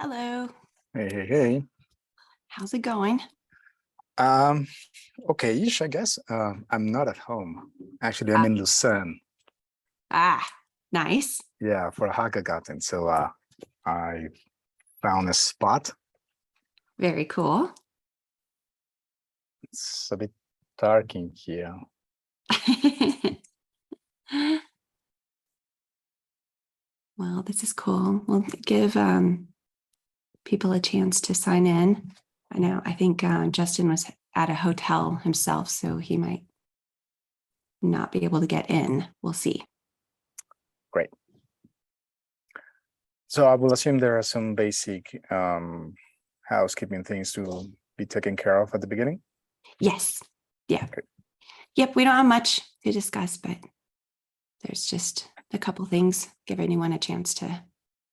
Hello. Hey, hey, hey. How's it going? Um, okay-ish, I guess. I'm not at home. Actually, I'm Uh, in Lucerne, nice. yeah, for a hackathon. So I found a spot. Very cool. It's a bit dark in here. Well, this is cool. We'll give people a chance to sign in. I think Justin was at a hotel himself, so he might not be able to get in. We'll see. Great. So I will assume there are some basic housekeeping things to be taken care of at the beginning. Yes. Yeah. Okay. Yep. We don't have much to discuss, but there's just a couple things. Give anyone a chance to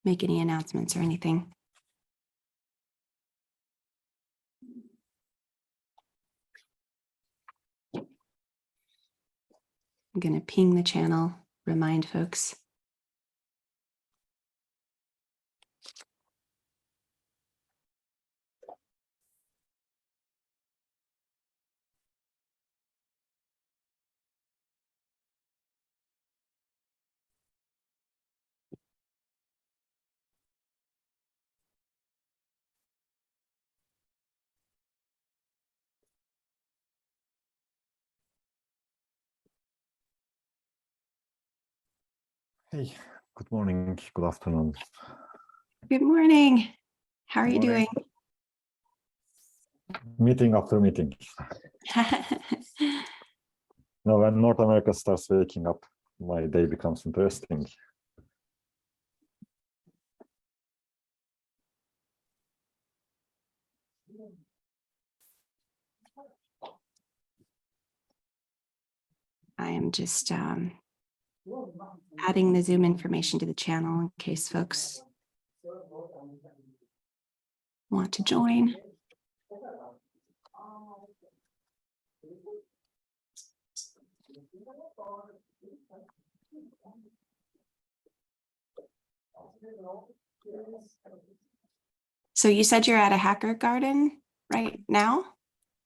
make any announcements or anything. I'm going to ping the channel, remind folks. Hey, good morning, good afternoon. Good morning. How are you Morning. doing? Meeting after meeting. Now, when North America starts waking up, my day becomes interesting. I am just adding the Zoom information to the channel in case folks want to join. So you said you're at a hacker garden right now?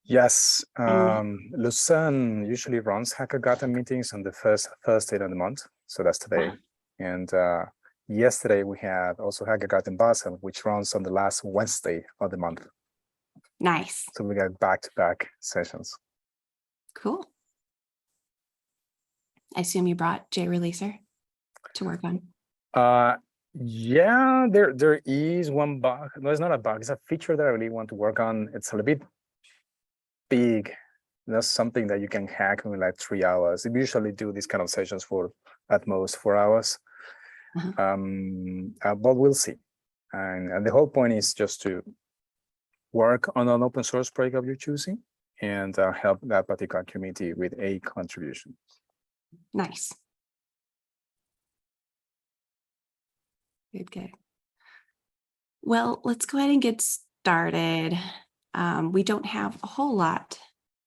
Yes, And Lucerne usually runs hackathon meetings on the first Thursday of the month. So that's today. And yesterday we had also hackathon Basel, which runs on the last Wednesday of the month. nice. So we got back-to-back sessions. Cool. I assume you brought JReleaser to work on. Yeah, there is one bug. No, it's not a bug. It's a feature that I really want to work on. It's a little bit big. That's something that you can hack in like 3 hours. We usually do these kind of sessions for at most 4 hours. But we'll see. And the whole point is just to work on an open source project of your choosing and help that particular community with a contribution. Nice. Good. Well, let's go ahead and get started. We don't have a whole lot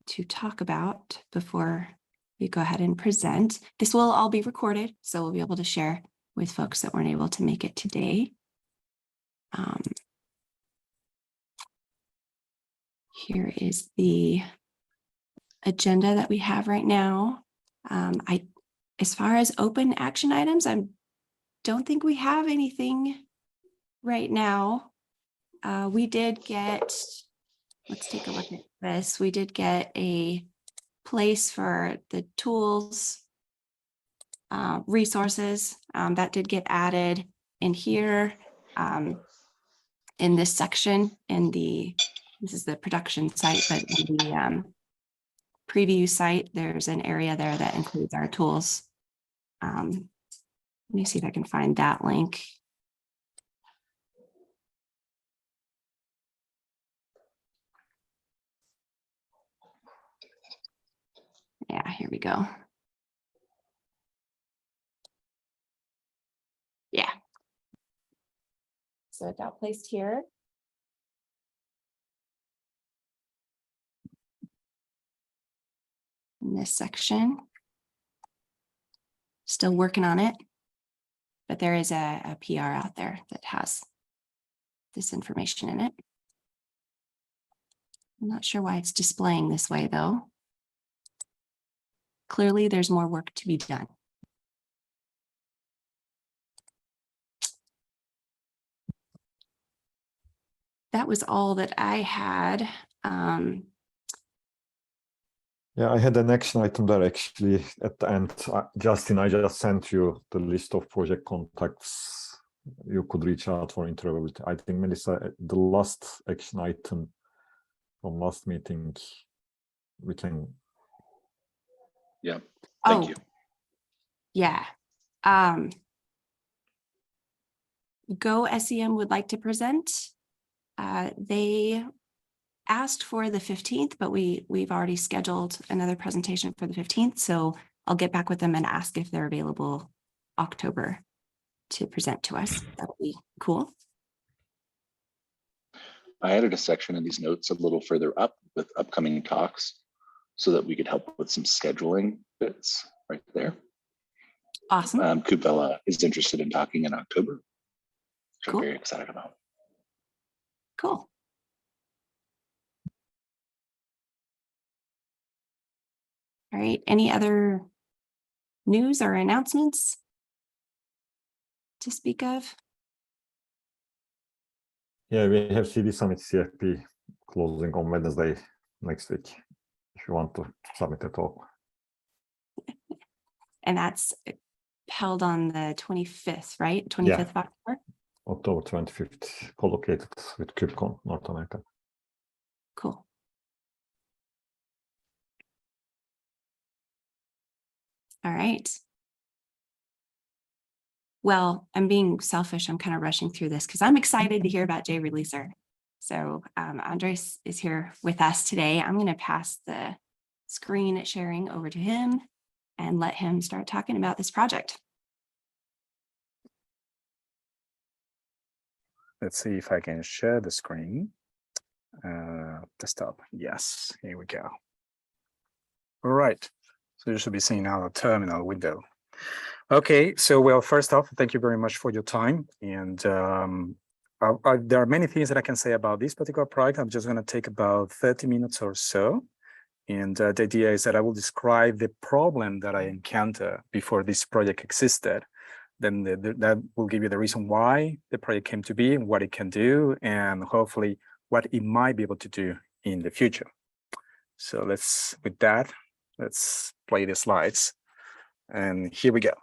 to talk about before we go ahead and present. This will all be recorded, so we'll be able to share with folks that weren't able to make it today. Here is the agenda that we have right now. As far as open action items, I don't think we have anything right now. We did get, let's take a look at this. We did get a place for the tools, resources that did get added in here. In this section, this is the production site, but in the preview site, there's an area there that includes our tools. Let me see if I can find that link. Yeah, here we go. Yeah. So it got placed here. In this section. Still working on it, but there is a PR out there that has this information in it. I'm not sure why it's displaying this way though. Clearly there's more work to be done. That was all that I had. Yeah, I had an action item there actually at the end. Justin, I just sent you the list of project contacts you could reach out for interoperability. I think, Melissa, the last action item from last meeting, we can. Yeah, thank you. Yeah. Go SEM would like to present. They asked for the 15th, but we've already scheduled another presentation for the 15th. So I'll get back with them and ask if they're available October to present to us. That'll be cool. I added a section in these notes a little further up with upcoming talks so that we could help with some scheduling bits right there. Awesome. Kubella is interested in talking in October, which Cool. I'm very excited about. Cool. All right. Any other news or announcements to speak of? Yeah, we have CD Summit CFP closing on Wednesday next week, if you want to submit a talk. And that's held on the 25th, right? 25th Yeah. of October? October 25th, co-located with KubeCon North America. Cool. All right. Well, I'm being selfish. I'm kind of rushing through this because I'm excited to hear about JReleaser. So Andres is here with us today. I'm going to pass the screen sharing over to him and let him start talking about this project. Let's see if I can share the screen. Desktop. Yes, here we go. All right. So you should be seeing now a terminal window. Okay, so well, first off, thank you very much for your time. And there are many things that I can say about this particular project. I'm just going to take about 30 minutes or so. And the idea is that I will describe the problem that I encountered before this project existed. Then that will give you the reason why the project came to be and what it can do, and hopefully what it might be able to do in the future. So with that, let's play the slides. And here we go.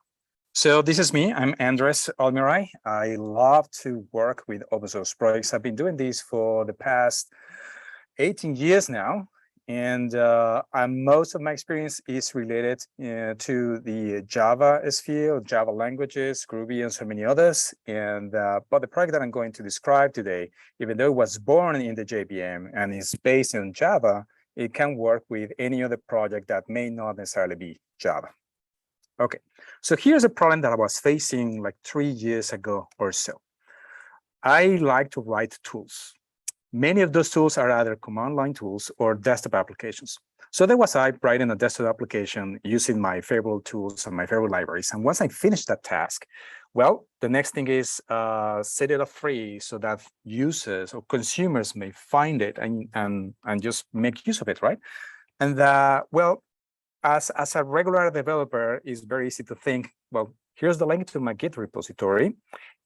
So this is me. I'm Andres Almiray. I love to work with open source projects. I've been doing this for the past 18 years now. And most of my experience is related to the Java sphere, Java languages, Groovy, and so many others. And but the project that I'm going to describe today, even though it was born in the JVM and is based in Java, it can work with any other project that may not necessarily be Java. Okay, so here's a problem that I was facing like 3 years ago or so. I like to write tools. Many of those tools are either command line tools or desktop applications. So there was I writing a desktop application using my favorite tools and my favorite libraries. And once I finished that task, well, the next thing is set it up free so that users or consumers may find it and just make use of it, right? And well, as a regular developer, it's very easy to think, well, here's the link to my Git repository.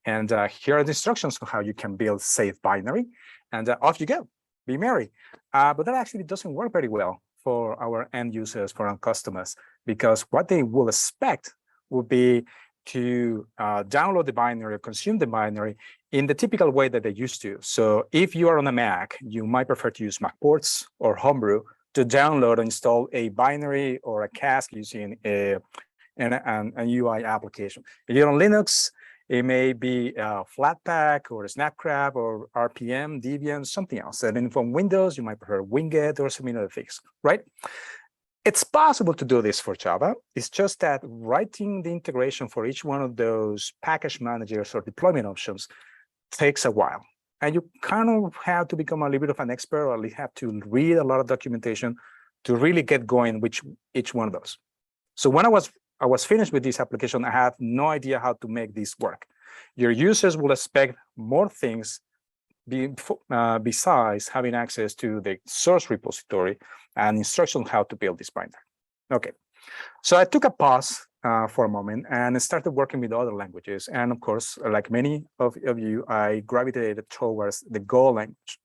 And here are the instructions on how you can build safe binary. And off you go, be merry. But that actually doesn't work very well for our end users, for our customers, because what they will expect would be to download the binary or consume the binary in the typical way that they used to. So if you are on a Mac, you might prefer to use MacPorts or Homebrew to download or install a binary or a cache using an UI application. If you're on Linux, it may be Flatpak or Snapcrap or RPM, Debian, something else. And then from Windows, you might prefer Winget or some other things, right? It's possible to do this for Java. It's just that writing the integration for each one of those package managers or deployment options takes a while. And you kind of have to become a little bit of an expert, or at least have to read a lot of documentation to really get going with each one of those. So when I was finished with this application, I had no idea how to make this work. Your users will expect more things besides having access to the source repository and instructions on how to build this binder. Okay, so I took a pause for a moment and started working with other languages. And of course, like many of you, I gravitated towards the Go language.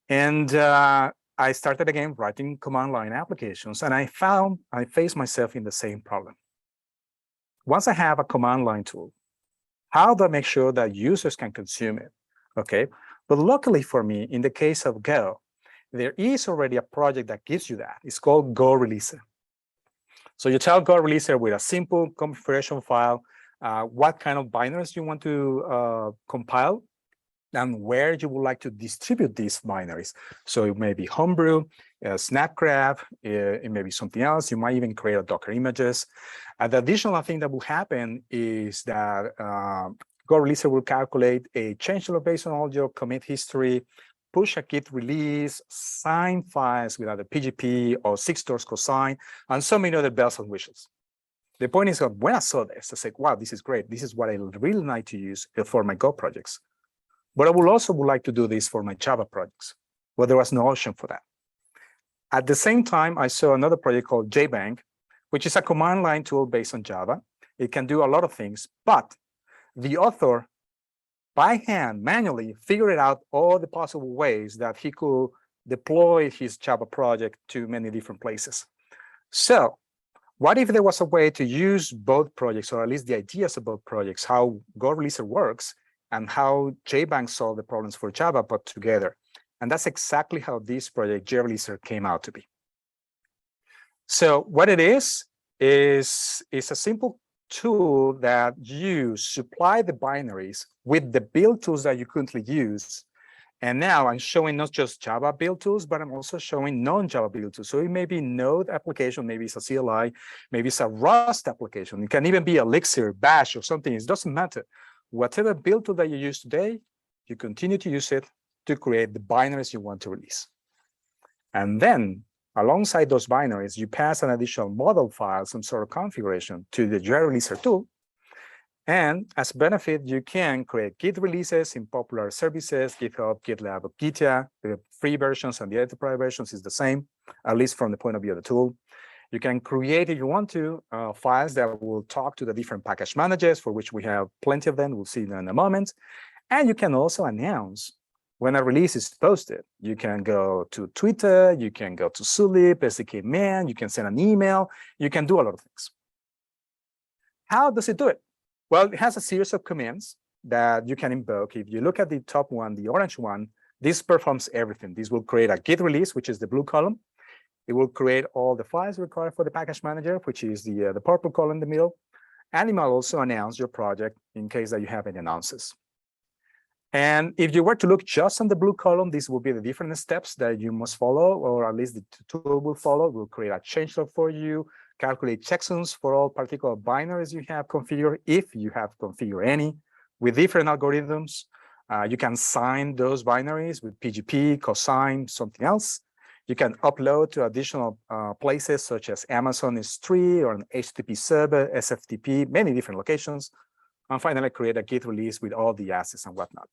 And I started again writing command line applications, and I faced myself in the same problem. Once I have a command line tool, how do I make sure that users can consume it? Okay, but luckily for me, in the case of Go, there is already a project that gives you that. It's called Go Releaser. So you tell Go Releaser with a simple configuration file, what kind of binaries you want to compile, and where you would like to distribute these binaries. So it may be Homebrew, Snapcraft, it may be something else. You might even create a Docker images. And the additional thing that will happen is that Go Releaser will calculate a change log based on all your commit history, push a Git release, sign files with either PGP or SIG stores cosign, and so many other bells and whistles. The point is that when I saw this, I said, wow, this is great. This is what I really like to use for my Go projects. But I would like to do this for my Java projects, but there was no option for that. At the same time, I saw another project called JBank, which is a command line tool based on Java. It can do a lot of things, but the author, by hand, manually, figured out all the possible ways that he could deploy his Java project to many different places. So what if there was a way to use both projects, or at least the ideas of both projects, how Go Releaser works, and how JBank solved the problems for Java put together? And that's exactly how this project, JReleaser, came out to be. So what it is a simple tool that you supply the binaries with the build tools that you currently use. And now I'm showing not just Java build tools, but I'm also showing non-Java build tools. So it may be Node application, maybe it's a CLI, maybe it's a Rust application. It can even be Elixir, Bash, or something. It doesn't matter. Whatever build tool that you use today, you continue to use it to create the binaries you want to release. And then alongside those binaries, you pass an additional model file, some sort of configuration, to the JReleaser tool. And as a benefit, you can create Git releases in popular services, GitHub, GitLab, or Gitya. The free versions and the enterprise versions is the same, at least from the point of view of the tool. You can create, if you want to, files that will talk to the different package managers, for which we have plenty of them. We'll see them in a moment. And you can also announce when a release is posted. You can go to Twitter, you can go to Sulip, SDK Man, you can send an email, you can do a lot of things. How does it do it? Well, it has a series of commands that you can invoke. If you look at the top one, the orange one, this performs everything. This will create a Git release, which is the blue column. It will create all the files required for the package manager, which is the purple column in the middle. And it might also announce your project in case that you have any announces. And if you were to look just on the blue column, these will be the different steps that you must follow, or at least the tool will follow. We'll create a changelog for you, calculate checksums for all particular binaries you have configured, if you have configured any, with different algorithms. You can sign those binaries with PGP, cosign, something else. You can upload to additional places such as Amazon S3 or an HTTP server, SFTP, many different locations. And finally, create a Git release with all the assets and whatnot.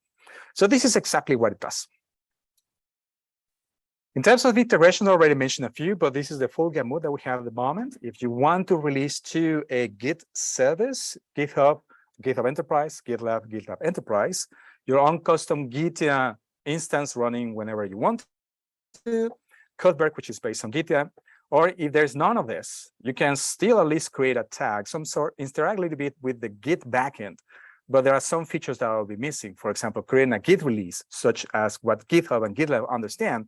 So this is exactly what it does. In terms of iteration, I already mentioned a few, but this is the full gamut that we have at the moment. If you want to release to a Git service, GitHub, GitHub Enterprise, GitLab, GitLab Enterprise, your own custom Git instance running whenever you want to, Codeberg, which is based on Git, or if there's none of this, you can still at least create a tag, some sort, interact a little bit with the Git backend. But there are some features that will be missing. For example, creating a Git release, such as what GitHub and GitLab understand,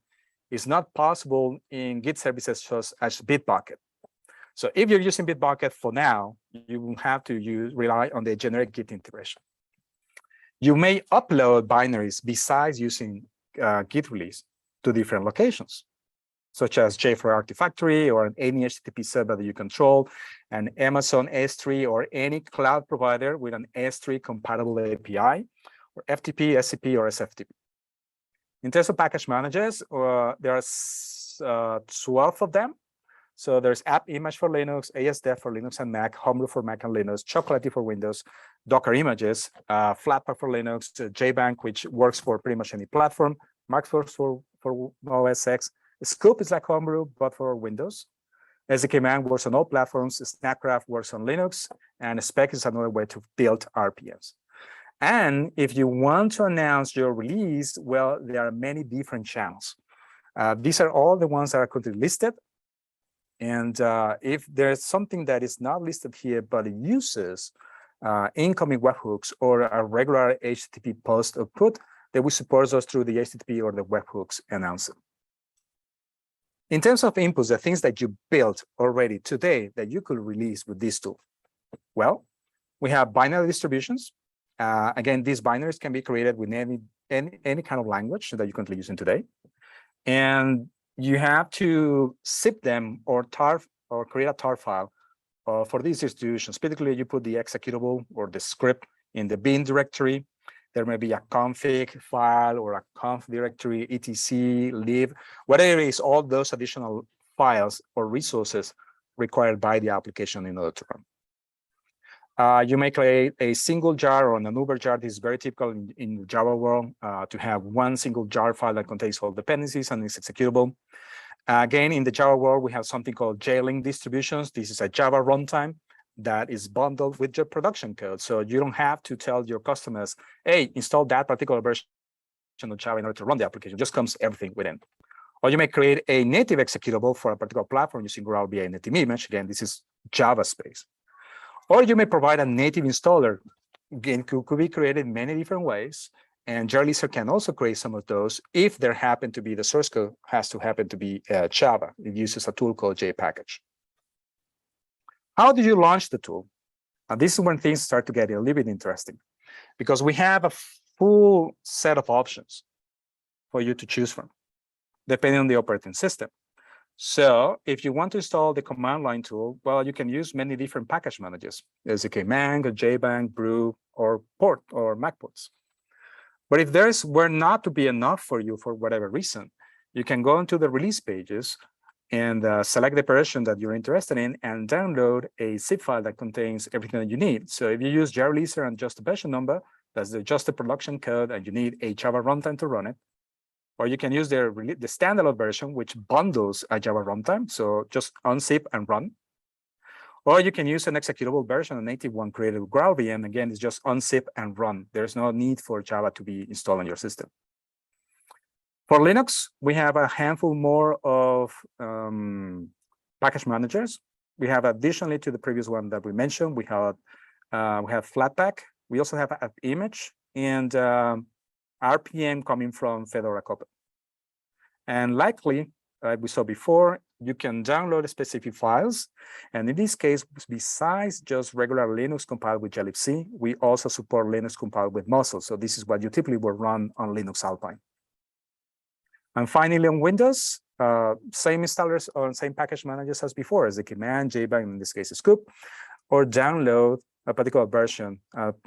is not possible in Git services such as Bitbucket. So if you're using Bitbucket for now, you will have to rely on the generic Git integration. You may upload binaries besides using Git release to different locations, such as JFrog Artifactory or any HTTP server that you control, an Amazon S3 or any cloud provider with an S3 compatible API, or FTP, SCP, or SFTP. In terms of package managers, there are 12 of them. So there's app image for Linux, ASDev for Linux and Mac, Homebrew for Mac and Linux, Chocolatey for Windows, Docker images, Flatpak for Linux, JBank, which works for pretty much any platform, Maxforce for OS X. Scoop is like Homebrew, but for Windows. SDKman works on all platforms, Snapcraft works on Linux, and Spec is another way to build RPMs. And if you want to announce your release, well, there are many different channels. These are all the ones that are currently listed. And if there's something that is not listed here, but it uses incoming webhooks or a regular HTTP post or put, then we support those through the HTTP or the webhooks announcer. In terms of inputs, the things that you built already today that you could release with this tool. Well, we have binary distributions. Again, these binaries can be created with any kind of language that you're currently using today. And you have to zip them or tar or create a tar file for these distributions. Typically, you put the executable or the script in the bin directory. There may be a config file or a conf directory, etc, lib, whatever it is, all those additional files or resources required by the application in order to run. You may create a single jar or an Uber jar. This is very typical in the Java world to have one single jar file that contains all dependencies and is executable. Again, in the Java world, we have something called J-Link distributions. This is a Java runtime that is bundled with your production code. So you don't have to tell your customers, hey, install that particular version of Java in order to run the application. It just comes everything within. Or you may create a native executable for a particular platform using GraalVM native image. Again, this is Java space. Or you may provide a native installer. Again, could be created in many different ways. And JRLeaser can also create some of those if there happen to be the source code has to happen to be Java. It uses a tool called JPackage. How do you launch the tool? And this is when things start to get a little bit interesting, because we have a full set of options for you to choose from, depending on the operating system. So if you want to install the command line tool, well, you can use many different package managers, SDKman, or JBank, Brew, or Port, or MacPorts. But if there's were not to be enough for you for whatever reason, you can go into the release pages and select the version that you're interested in and download a zip file that contains everything that you need. So if you use JRLeaser and just the version number, that's just the production code, and you need a Java runtime to run it. Or you can use the standalone version, which bundles a Java runtime. So just unzip and run. Or you can use an executable version, a native one created with GraalVM. Again, it's just unzip and run. There's no need for Java to be installed on your system. For Linux, we have a handful more of package managers. We have, additionally to the previous one that we mentioned, we have Flatpak. We also have an image and RPM coming from Fedora Coppel. And likely, like we saw before, you can download specific files. And in this case, besides just regular Linux compiled with glibc, we also support Linux compiled with Muscle. So this is what you typically will run on Linux Alpine. And finally, on Windows, same installers or same package managers as before, as the command, JBank, in this case, Scoop, or download a particular version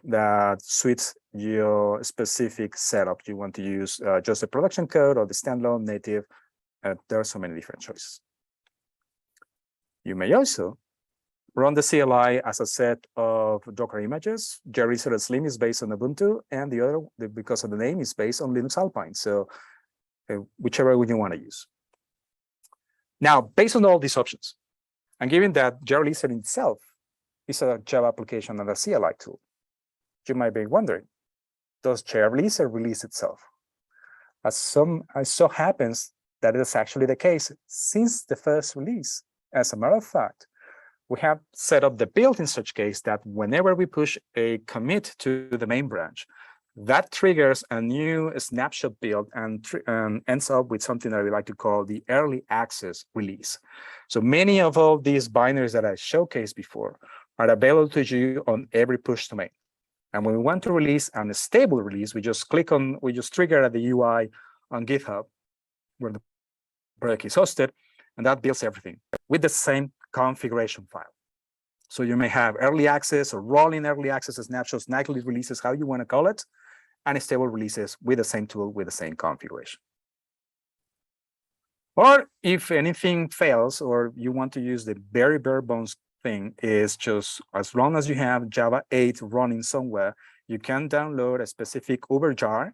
that suits your specific setup. You want to use just the production code or the standalone native. There are so many different choices. You may also run the CLI as a set of Docker images. JRLeaser Slim is based on Ubuntu, and the other, because of the name, is based on Linux Alpine. So whichever one you want to use. Now, based on all these options, and given that JRLeaser itself is a Java application and a CLI tool, you might be wondering, does JRLeaser release itself? As so happens that it is actually the case since the first release. As a matter of fact, we have set up the build in such case that whenever we push a commit to the main branch, that triggers a new snapshot build and ends up with something that we like to call the early access release. So many of all these binaries that I showcased before are available to you on every push to main. And when we want to release a stable release, we just trigger at the UI on GitHub where the project is hosted, and that builds everything with the same configuration file. So you may have early access or rolling early access snapshots, nightly releases, how you want to call it, and stable releases with the same tool with the same configuration. Or if anything fails, or you want to use the very bare bones thing, is just as long as you have Java 8 running somewhere, you can download a specific Uber jar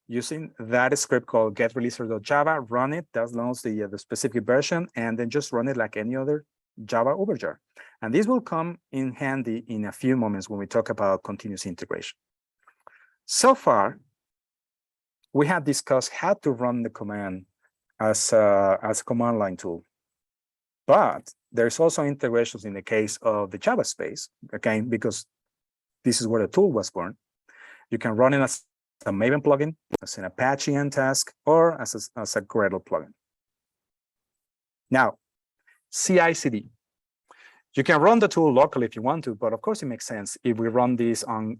using that script called get_releaser.java, run it, downloads the specific version, and then just run it like any other Java Uber jar. And this will come in handy in a few moments when we talk about continuous integration. So far, we have discussed how to run the command as a command line tool. But there's also integrations in the case of the Java space, again, because this is where the tool was born. You can run it as a Maven plugin, as an Apache end task, or as a Gradle plugin. Now, CI/CD. You can run the tool locally if you want to, but of course it makes sense if we run this on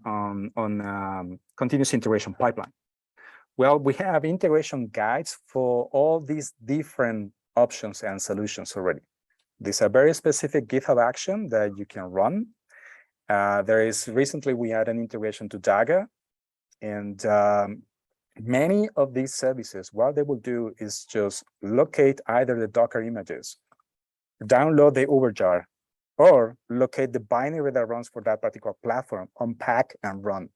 continuous integration pipeline. Well, we have integration guides for all these different options and solutions already. There's a very specific GitHub action that you can run. Recently we had an integration to Daga, and many of these services, what they will do is just locate either the Docker images, download the Uber jar, or locate the binary that runs for that particular platform, unpack and run.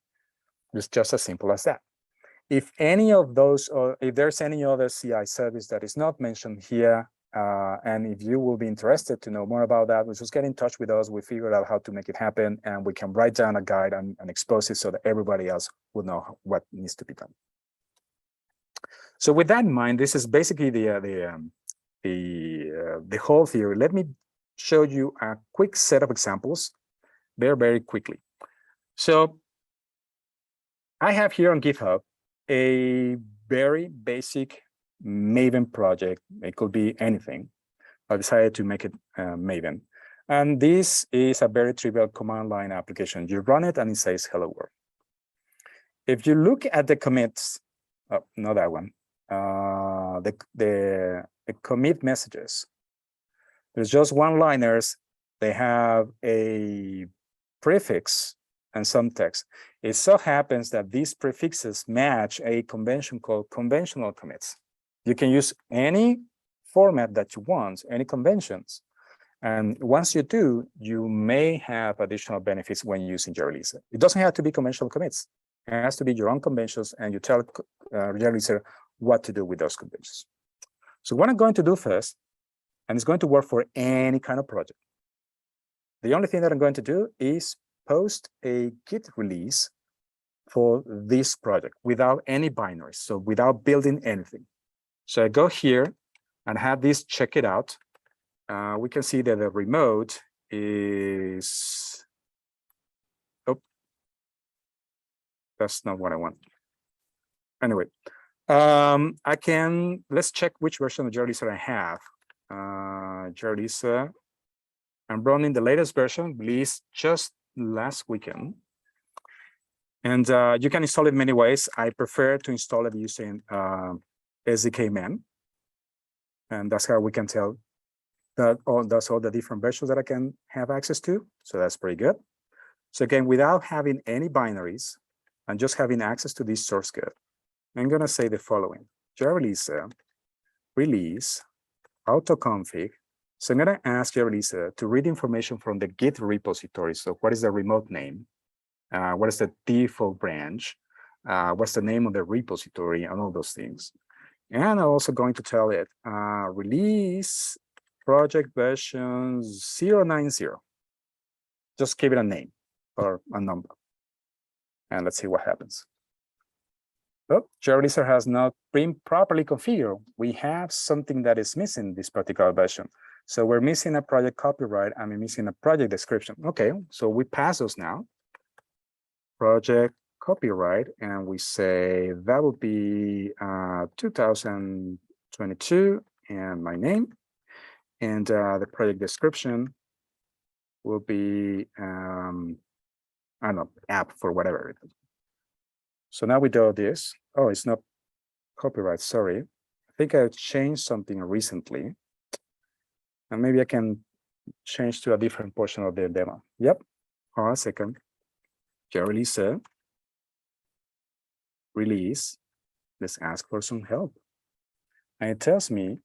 It's just as simple as that. If any of those, or if there's any other CI service that is not mentioned here, and if you will be interested to know more about that, just get in touch with us. We figured out how to make it happen, and we can write down a guide and expose it so that everybody else will know what needs to be done. So with that in mind, this is basically the whole theory. Let me show you a quick set of examples very quickly. So I have here on GitHub a very basic Maven project. It could be anything. I decided to make it Maven. And this is a very trivial command line application. You run it and it says hello world. If you look at the commits, oh, not that one, the commit messages, there's just one-liners. They have a prefix and some text. It so happens that these prefixes match a convention called conventional commits. You can use any format that you want, any conventions. And once you do, you may have additional benefits when using JReleaser. It doesn't have to be conventional commits. It has to be your own conventions, and you tell JReleaser what to do with those conventions. So what I'm going to do first, and it's going to work for any kind of project. The only thing that I'm going to do is post a Git release for this project without any binaries, so without building anything. So I go here and have this check it out. We can see that the remote is, oh, that's not what I want. Anyway, let's check which version of JReleaser I have. JReleaser, I'm running the latest version, released just last weekend. And you can install it many ways. I prefer to install it using SDK man. And that's how we can tell that that's all the different versions that I can have access to. So that's pretty good. So again, without having any binaries and just having access to this source code, I'm going to say the following: JReleaser release autoconfig. So I'm going to ask JReleaser to read information from the Git repository. So what is the remote name? What is the default branch? What's the name of the repository, and all those things. And I'm also going to tell it release project version 090. Just give it a name or a number. And let's see what happens. Oh, JReleaser has not been properly configured. We have something that is missing this particular version. So we're missing a project copyright and we're missing a project description. Okay, so we pass those now. Project copyright, and we say that will be 2022 and my name. And the project description will be, I don't know, app for whatever it is. So now we do this. Oh, it's not copyright, sorry. I think I changed something recently. And maybe I can change to a different portion of the demo. Yep, hold on a second. JReleaser release, let's ask for some help. And it tells me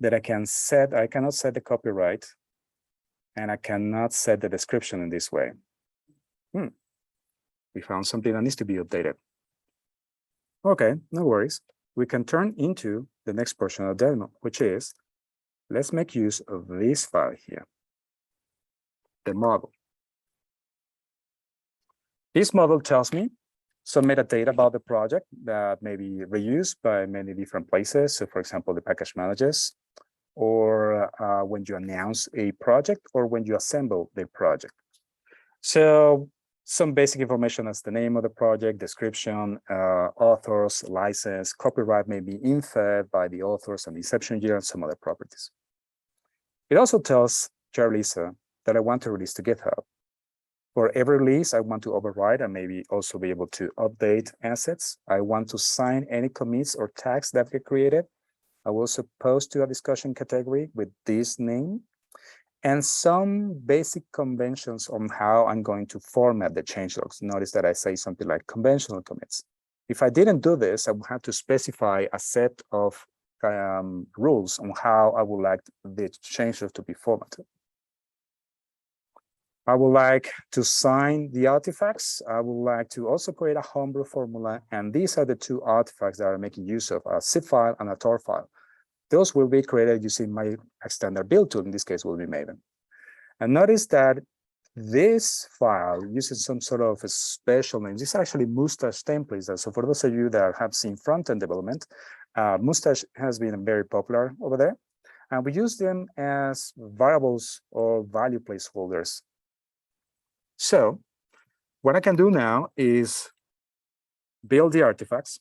that I cannot set the copyright, and I cannot set the description in this way. We found something that needs to be updated. Okay, no worries. We can turn into the next portion of the demo, which is, let's make use of this file here, the model. This model tells me some metadata about the project that may be reused by many different places. So for example, the package managers, or when you announce a project, or when you assemble the project. So some basic information as the name of the project, description, authors, license, copyright may be inferred by the authors and the inception year, and some other properties. It also tells Lisa that I want to release to GitHub. For every release, I want to override and maybe also be able to update assets. I want to sign any commits or tags that get created. I will also post to a discussion category with this name, and some basic conventions on how I'm going to format the changelogs. Notice that I say something like conventional commits. If I didn't do this, I would have to specify a set of rules on how I would like the changelog to be formatted. I would like to sign the artifacts. I would like to also create a homebrew formula. And these are the two artifacts that I'm making use of, a zip file and a tar file. Those will be created using my standard build tool. In this case, will be Maven. And notice that this file uses some sort of a special name. This is actually Mustache templates. So for those of you that have seen front-end development, Mustache has been very popular over there. And we use them as variables or value placeholders. So what I can do now is build the artifacts.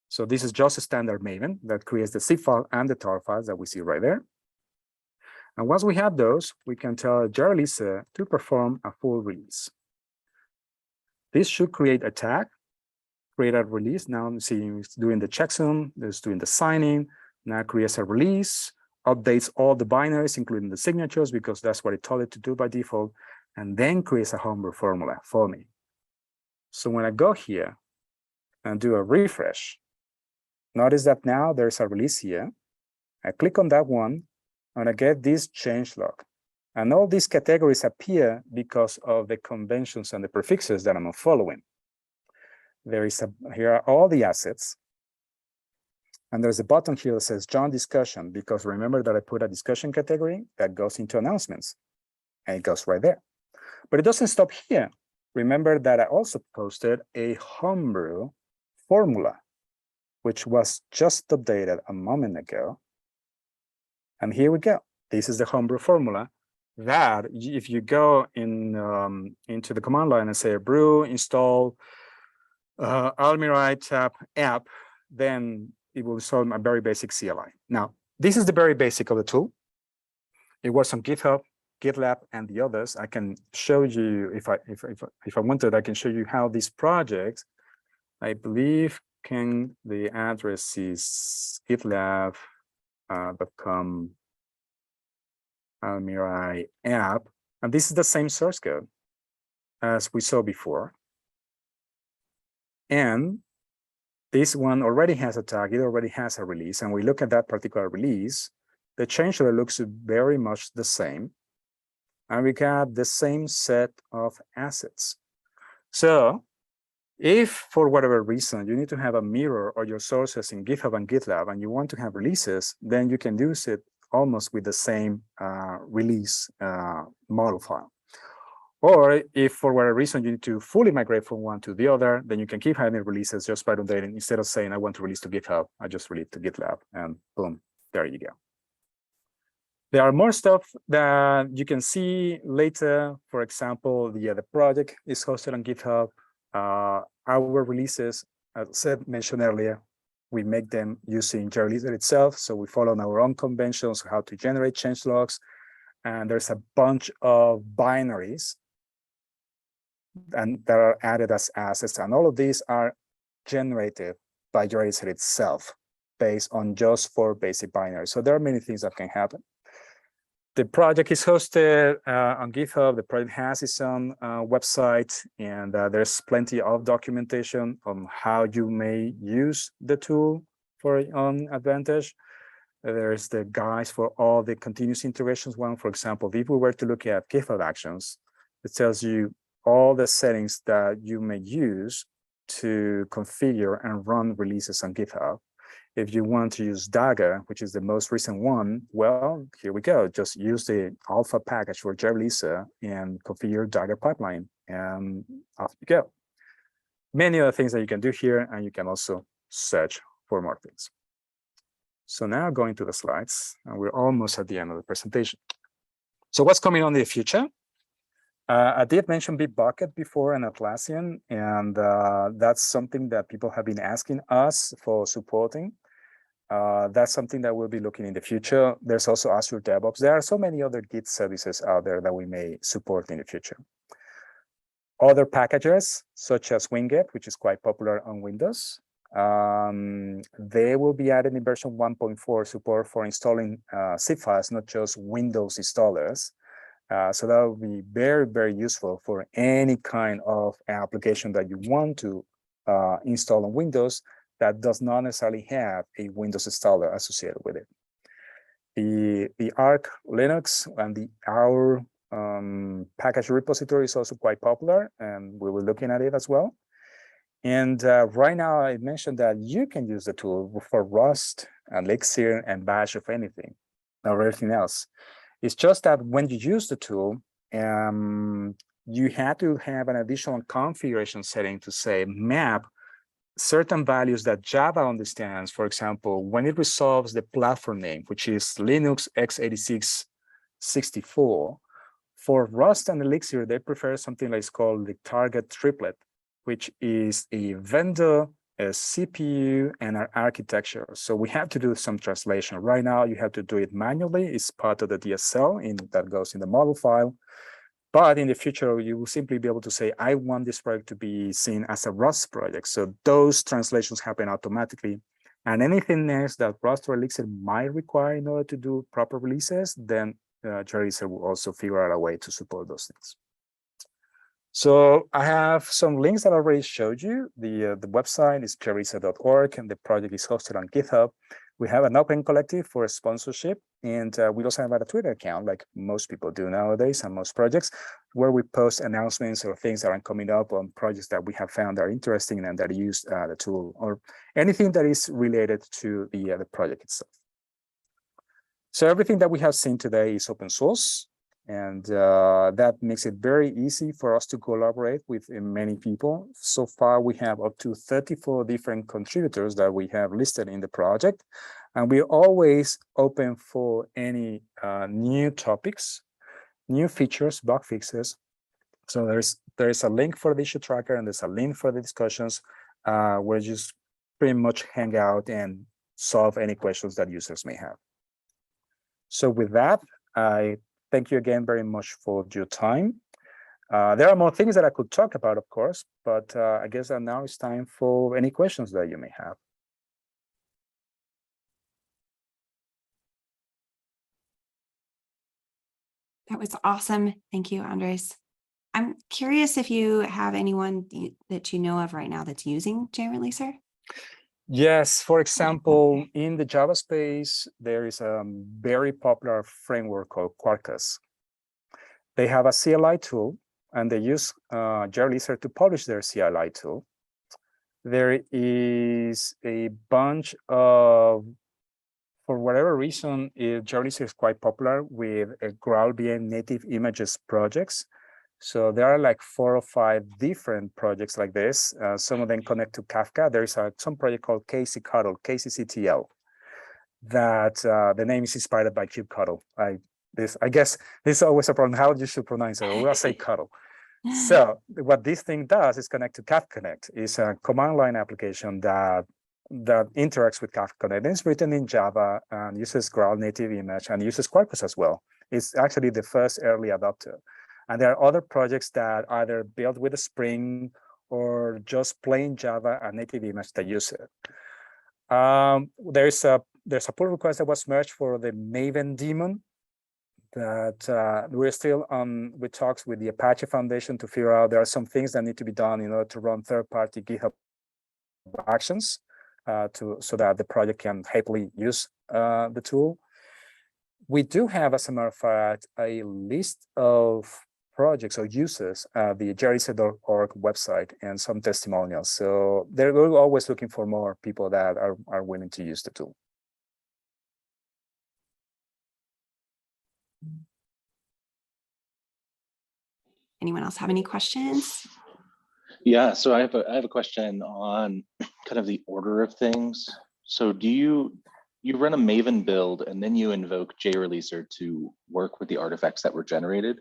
So this is just a standard Maven that creates the zip file and the tar files that we see right there. And once we have those, we can tell Lisa to perform a full release. This should create a tag, create a release. Now I'm seeing it's doing the checksum, it's doing the signing, now creates a release, updates all the binaries, including the signatures, because that's what it told it to do by default, and then creates a homebrew formula for me. So when I go here and do a refresh, notice that now there's a release here. I click on that one, and I get this changelog. And all these categories appear because of the conventions and the prefixes that I'm following. Here are all the assets. And there's a button here that says Join Discussion, because remember that I put a discussion category that goes into announcements. And it goes right there. But it doesn't stop here. Remember that I also posted a homebrew formula, which was just updated a moment ago. And here we go. This is the homebrew formula that if you go into the command line and say brew install Almirai tab app, then it will install a very basic CLI. Now, this is the very basic of the tool. It works on GitHub, GitLab, and the others. I can show you, if I wanted, I can show you how these projects, I believe, the address is gitlab.com Almirai app, and this is the same source code as we saw before. And this one already has a tag, it already has a release, and we look at that particular release, the changelog looks very much the same, and we got the same set of assets. So if for whatever reason you need to have a mirror or your sources in GitHub and GitLab and you want to have releases, then you can use it almost with the same release model file. Or if for whatever reason you need to fully migrate from one to the other, then you can keep having releases just by updating. Instead of saying I want to release to GitHub, I just release to GitLab, and boom, there you go. There are more stuff that you can see later. For example, the project is hosted on GitHub. Our releases, as Sept mentioned earlier, we make them using JReleaser itself. So we follow our own conventions, how to generate changelogs. And there's a bunch of binaries and that are added as assets. And all of these are generated by JReleaser itself based on just 4 basic binaries. So there are many things that can happen. The project is hosted on GitHub. The project has its own website, and there's plenty of documentation on how you may use the tool for your own advantage. There's the guides for all the continuous integrations one. For example, if we were to look at GitHub Actions, it tells you all the settings that you may use to configure and run releases on GitHub. If you want to use Dagger, which is the most recent one, well, here we go. Just use the alpha package for JReleaser and configure Dagger pipeline, and off you go. Many other things that you can do here, and you can also search for more things. So now going to the slides, and we're almost at the end of the presentation. So what's coming on in the future? I did mention Bitbucket before and Atlassian, and that's something that people have been asking us for supporting. That's something that we'll be looking in the future. There's also Azure DevOps. There are so many other Git services out there that we may support in the future. Other packages, such as Winget, which is quite popular on Windows, they will be added in version 1.4 support for installing zip files, not just Windows installers. So that will be very, very useful for any kind of application that you want to install on Windows that does not necessarily have a Windows installer associated with it. The Arch Linux and the our package repository is also quite popular, and we were looking at it as well. And right now, I mentioned that you can use the tool for Rust, Elixir, and Bash, of anything, or everything else. It's just that when you use the tool, you have to have an additional configuration setting to say map certain values that Java understands. For example, when it resolves the platform name, which is Linux x86 64, for Rust and Elixir, they prefer something that's called the target triplet, which is a vendor, a CPU, and an architecture. So we have to do some translation. Right now, you have to do it manually. It's part of the DSL that goes in the model file. But in the future, you will simply be able to say, I want this project to be seen as a Rust project. So those translations happen automatically. And anything else that Rust or Elixir might require in order to do proper releases, then JReleaser will also figure out a way to support those things. So I have some links that I already showed you. The website is jreleaser.org, and the project is hosted on GitHub. We have an open collective for sponsorship, and we also have a Twitter account, like most people do nowadays, and most projects, where we post announcements or things that are coming up on projects that we have found are interesting and that use the tool, or anything that is related to the project itself. So everything that we have seen today is open source, and that makes it very easy for us to collaborate with many people. So far, we have up to 34 different contributors that we have listed in the project, and we're always open for any new topics, new features, bug fixes. So there's a link for the issue tracker, and there's a link for the discussions where you just pretty much hang out and solve any questions that users may have. So with that, I thank you again very much for your time. There are more things that I could talk about, of course, but I guess that now it's time for any questions that you may have. That was awesome. Thank you, Andres. I'm curious if you have anyone that you know of right now that's using JReleaser? Yes, for example, in the Java space, there is a very popular framework called Quarkus. They have a CLI tool, and they use JReleaser to publish their CLI tool. There is a bunch of, for whatever reason, JReleaser is quite popular with GraalVM native images projects. So there are like 4 or 5 different projects like this. Some of them connect to Kafka. There is some project called KCCuddle, KCCTL, that the name is inspired by kubectl. I guess this is always a problem, how you should pronounce it. We'll say cuddle. So what this thing does is connect to Kafka Connect. It's a command line application that interacts with Kafka Connect. It's written in Java and uses Graal native image and uses Quarkus as well. It's actually the first early adopter. And there are other projects that either build with a Spring or just plain Java and native image that use it. There's a pull request that was merged for the Maven daemon that we're still on with talks with the Apache Foundation to figure out there are some things that need to be done in order to run third-party GitHub actions. so that the project can happily use the tool. We do have, as a matter of fact, a list of projects or users at the jrlisa.org website and some testimonials. So we're always looking for more people that are willing to use the tool. Anyone else have any questions? Yeah, so I have a question on kind of the order of things. So do you run a Maven build and then you invoke JReleaser to work with the artifacts that were generated,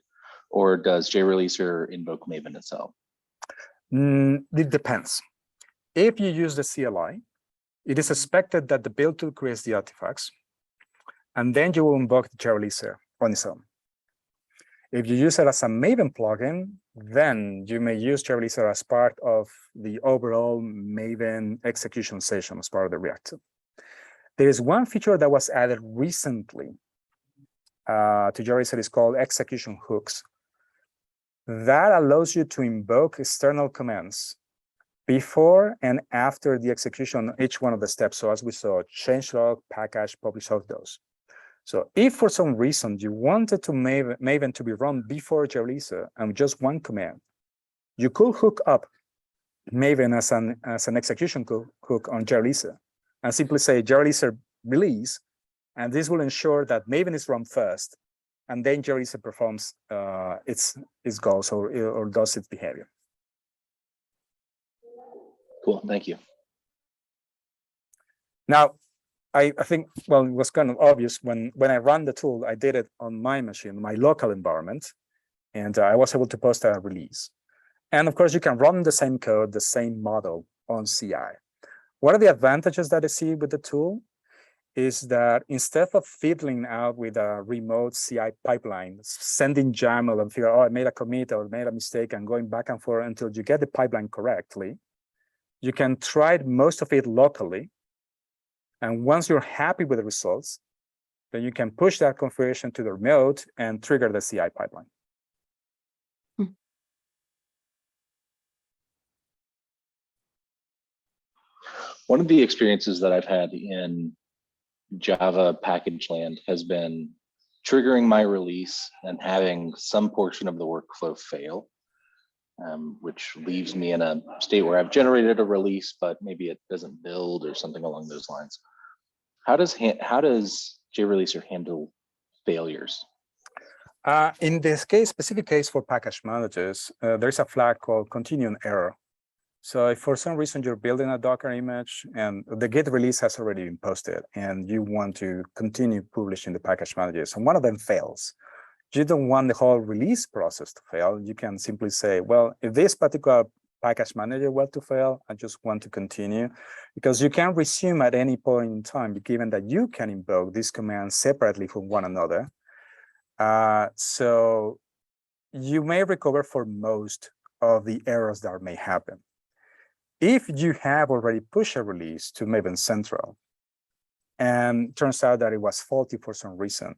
or does JReleaser invoke Maven itself? It depends. If you use the CLI, it is expected that the build tool creates the artifacts, and then you will invoke the JReleaser on its own. If you use it as a Maven plugin, then you may use JReleaser as part of the overall Maven execution session as part of the React. There is one feature that was added recently to JReleaser. It's called execution hooks. That allows you to invoke external commands before and after the execution of each one of the steps. So as we saw, changelog, package, publish log, those. So if for some reason you wanted to Maven to be run before JReleaser and just one command, you could hook up Maven as an execution hook on JReleaser and simply say JReleaser release, and this will ensure that Maven is run first, and then JReleaser performs its goals or does its behavior. Cool, thank you. Now, I think, well, it was kind of obvious when I ran the tool, I did it on my machine, my local environment, and I was able to post a release. And of course, you can run the same code, the same model on CI. One of the advantages that I see with the tool is that instead of fiddling out with a remote CI pipeline, sending YAML and figure, oh, I made a commit or made a mistake and going back and forth until you get the pipeline correctly, you can try most of it locally. And once you're happy with the results, then you can push that configuration to the remote and trigger the CI pipeline. One of the experiences that I've had in Java package land has been triggering my release and having some portion of the workflow fail, which leaves me in a state where I've generated a release, but maybe it doesn't build or something along those lines. How does JReleaser handle failures? In this specific case for package managers, there's a flag called continuing error. So if for some reason you're building a Docker image and the Git release has already been posted and you want to continue publishing the package managers and one of them fails, you don't want the whole release process to fail. You can simply say, well, if this particular package manager were to fail, I just want to continue, because you can resume at any point in time, given that you can invoke these commands separately from one another. So you may recover for most of the errors that may happen. If you have already pushed a release to Maven Central and turns out that it was faulty for some reason,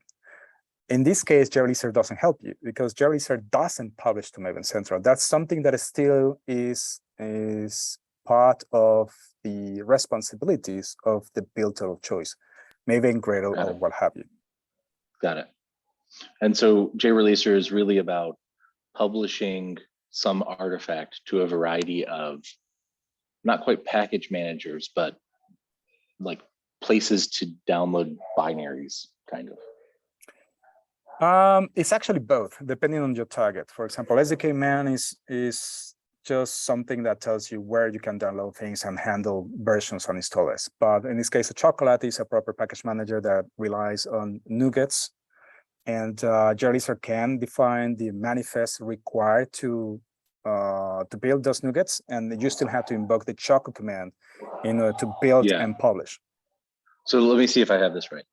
in this case, JReleaser doesn't help you because JReleaser doesn't publish to Maven Central. That's something that still is part of the responsibilities of the builder of choice, Maven, Gradle, or what have you. Got it. And so JReleaser is really about publishing some artifact to a variety of, not quite package managers, but like places to download binaries, kind of. It's actually both, depending on your target. For example, SDK man is just something that tells you where you can download things and handle versions on installers. But in this case, a Chocolate is a proper package manager that relies on NuGets, and JReleaser can define the manifest required to build those NuGets, and you still have to invoke the Choco command in order to build and publish. So let me see if I have this right.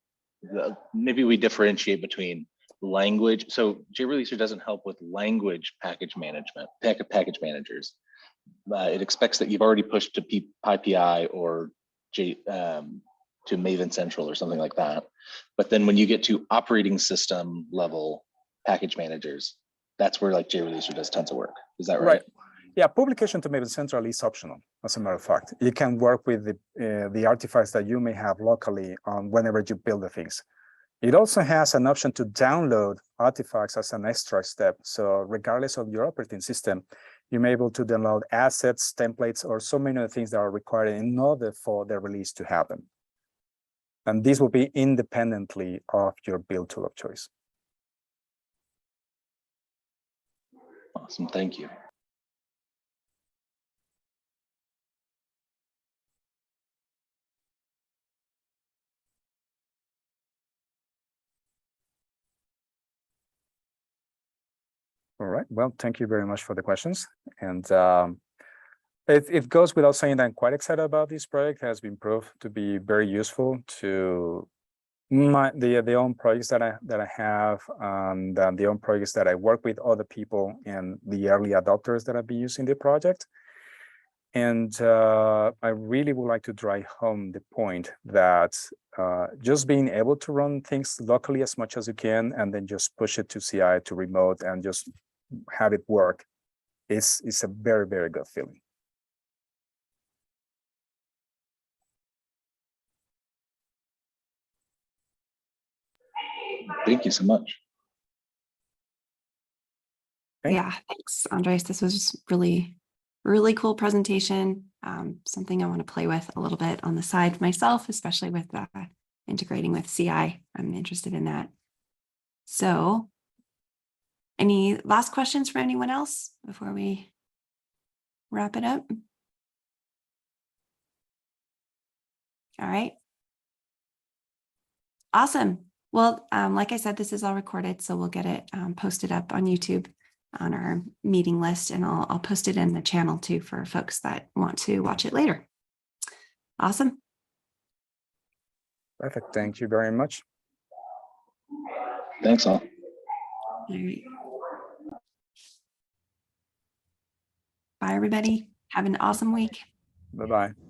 Maybe we differentiate between language. So JReleaser doesn't help with language package management, package managers. It expects that you've already pushed to PyPI or to Maven Central or something like that. But then when you get to operating system level package managers, that's where like JReleaser does tons of work. Is that right? Yeah, publication to Maven Central is optional. As a matter of fact, you can work with the artifacts that you may have locally on whenever you build the things. It also has an option to download artifacts as an extra step. So regardless of your operating system, you may be able to download assets, templates, or so many other things that are required in order for the release to happen. And this will be independently of your build tool of choice. Awesome, thank you. All right, well, thank you very much for the questions. And it goes without saying that I'm quite excited about this project. It has been proved to be very useful to the own projects that I have, and the own projects that I work with other people and the early adopters that have been using the project. And I really would like to drive home the point that just being able to run things locally as much as you can, and then just push it to CI, to remote, and just have it work is a very, very good feeling. Thank you so much. Okay. Yeah, thanks, Andres. This was really, really cool presentation. Something I want to play with a little bit on the side myself, especially with integrating with CI. I'm interested in that. So, any last questions for anyone else before we wrap it up? All right. Awesome. Well, like I said, this is all recorded, so we'll get it posted up on YouTube on our meeting list, and I'll post it in the channel too for folks that want to watch it later. Awesome. Perfect. Thank you very much. Thanks all. All right. Bye, everybody. Have an awesome week. Bye-bye.